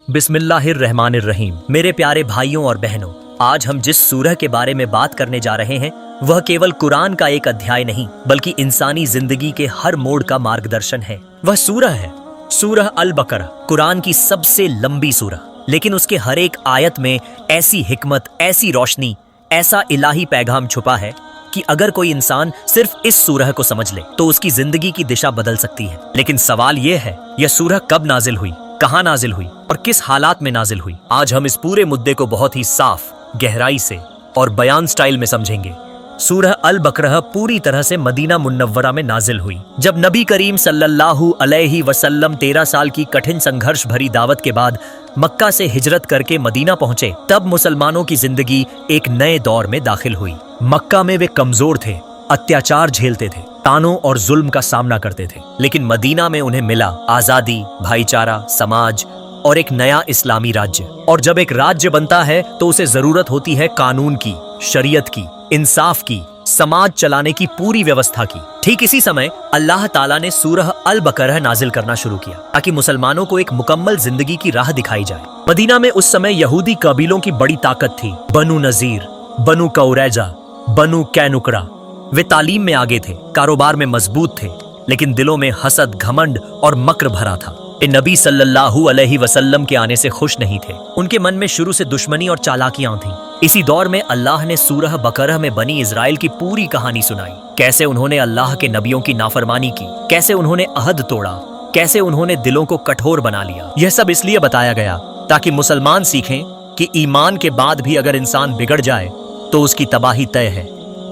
बिस्मिल्लाहिर्रहमानिर्रहीम। मेरे प्यारे भाइयों और बहनों, आज हम जिस सूरह के बारे में बात करने जा रहे हैं वह केवल कुरान का एक अध्याय नहीं बल्कि इंसानी जिंदगी के हर मोड़ का मार्गदर्शन है। वह सूरह है सूरह अल बकरा, कुरान की सबसे लंबी सूरह, लेकिन उसके हर एक आयत में ऐसी हिकमत, ऐसी रोशनी, ऐसा इलाही पैगाम छुपा है कि अगर कोई इंसान सिर्फ इस सूरह को समझ ले तो उसकी जिंदगी की दिशा बदल सकती है। लेकिन सवाल यह है, यह सूरह कब नाजिल हुई, कहां नाजिल हुई और किस हालात में नाजिल हुई? आज हम इस पूरे मुद्दे को बहुत ही साफ, गहराई से और बयान स्टाइल में समझेंगे। सूरह अल बकरा पूरी तरह से मदीना मुन्नव्वरा में नाजिल हुई। जब नबी करीम सल्लल्लाहु अलैहि वसल्लम 13 साल की कठिन संघर्ष भरी दावत के बाद मक्का से हिजरत करके मदीना पहुंचे, तब मुसलमानों की जिंदगी एक नए दौर में दाखिल हुई। मक्का में वे कमजोर थे, अत्याचार झेलते थे, तानों और जुल्म का सामना करते थे। लेकिन मदीना में उन्हें मिला आजादी, भाईचारा, समाज और एक नया इस्लामी राज्य। और जब एक राज्य बनता है तो उसे जरूरत होती है कानून की, शरीयत की, इंसाफ की, समाज चलाने की पूरी व्यवस्था की। ठीक इसी समय अल्लाह ताला ने सूरह अल बकरा नाजिल करना शुरू किया ताकि मुसलमानों को एक मुकम्मल जिंदगी की राह दिखाई जाए। मदीना में उस समय यहूदी कबीलों की बड़ी ताकत थी। बनु नजीर, बनु कौरैजा, बनु कैनुकरा। वे तालीम में आगे थे, कारोबार में मजबूत थे, लेकिन दिलों में हसद, घमंड और मक्र भरा था। वे नबी सल्लल्लाहु अलैहि वसल्लम के आने से खुश नहीं थे। उनके मन में शुरू से दुश्मनी और चालाकियां थीं। इसी दौर में अल्लाह ने सूरह बकरा में बनी इजराइल की पूरी कहानी सुनाई। कैसे उन्होंने अल्लाह के नबियों की नाफरमानी की, कैसे उन्होंने अहद तोड़ा, कैसे उन्होंने दिलों को कठोर बना लिया। यह सब इसलिए बताया गया ताकि मुसलमान सीखें कि ईमान के बाद भी अगर इंसान बिगड़ जाए तो उसकी तबाही तय है।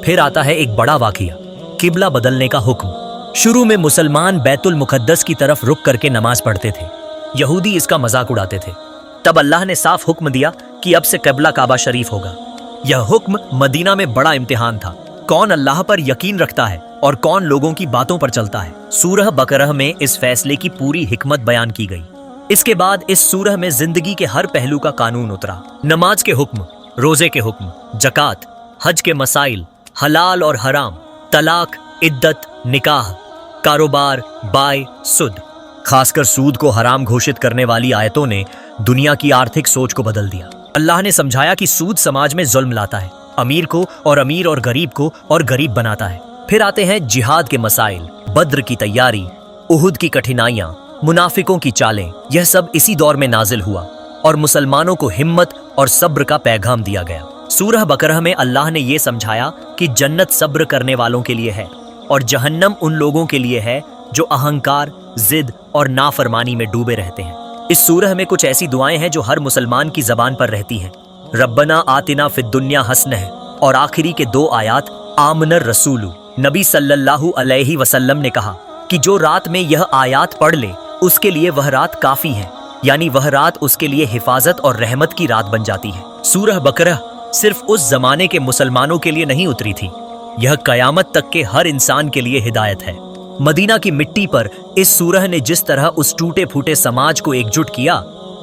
फिर आता है एक बड़ा वाकया, किबला बदलने का हुक्म। शुरू में मुसलमान बैतुल मुकद्दस की तरफ रुक करके नमाज पढ़ते थे, यहूदी इसका मजाक उड़ाते थे। तब अल्लाह ने साफ हुक्म दिया कि अब से किबला काबा शरीफ होगा। यह हुक्म मदीना में बड़ा इम्तिहान था। कौन अल्लाह पर यकीन रखता है और कौन लोगों की बातों पर चलता है। सूरह बकरा में इस फैसले की पूरी हिकमत बयान की गई। इसके बाद इस सूरह में जिंदगी के हर पहलू का कानून उतरा। नमाज के हुक्म, रोजे के हुक्म, जकात, हज के मसाइल, हलाल और हराम, तलाक, इद्दत, निकाह, कारोबार, बाय, सुद। खासकर सूद को हराम घोषित करने वाली आयतों ने दुनिया की आर्थिक सोच को बदल दिया। अल्लाह ने समझाया कि सूद समाज में जुल्म लाता है, अमीर को और अमीर और गरीब को और गरीब बनाता है। फिर आते हैं जिहाद के मसाइल, बद्र की तैयारी, उहुद की कठिनाइयां, मुनाफिकों की चालें। यह सब इसी दौर में नाजिल हुआ और मुसलमानों को हिम्मत और सब्र का पैगाम दिया गया। सूरह बकरा में अल्लाह ने यह समझाया कि जन्नत सब्र करने वालों के लिए है और जहन्नम उन लोगों के लिए है जो अहंकार, जिद और नाफरमानी में डूबे रहते हैं। इस सूरह में कुछ ऐसी दुआएं हैं जो हर मुसलमान की जबान पर रहती हैं। रब्बना आतिना फिद दुन्या हसनह और आखिरी के 2 आयात आमनर रसूलु। नबी सल्लल्लाहु अलैहि वसल्लम ने कहा कि जो रात में यह आयात पढ़ ले उसके लिए वह रात काफी है, यानी वह रात उसके लिए हिफाजत और रहमत की रात बन जाती है। सूरह बकरा सिर्फ उस जमाने के मुसलमानों के लिए नहीं उतरी थी, यह कयामत तक के हर इंसान के लिए हिदायत है। मदीना की मिट्टी पर इस सूरह ने जिस तरह उस टूटे फूटे समाज को एकजुट किया,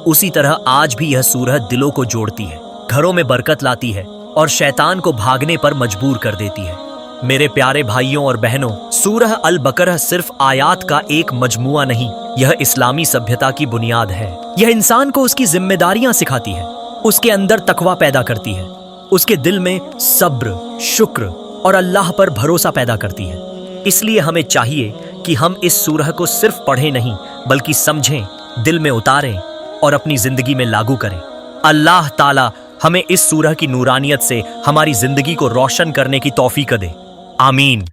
उसी तरह आज भी यह सूरह दिलों को जोड़ती है, घरों में बरकत लाती है और शैतान को भागने पर मजबूर कर देती है। मेरे प्यारे भाइयों और बहनों, सूरह अल बकरा सिर्फ आयात का एक मजमुआ नहीं, यह इस्लामी सभ्यता की बुनियाद है। यह इंसान को उसकी जिम्मेदारियां सिखाती है, उसके अंदर तकवा पैदा करती है, उसके दिल में सब्र, शुक्र और अल्लाह पर भरोसा पैदा करती है। इसलिए हमें चाहिए कि हम इस सूरह को सिर्फ पढ़ें नहीं बल्कि समझें, दिल में उतारें और अपनी जिंदगी में लागू करें। अल्लाह ताला हमें इस सूरह की नूरानियत से हमारी जिंदगी को रोशन करने की तौफीक दे। आमीन।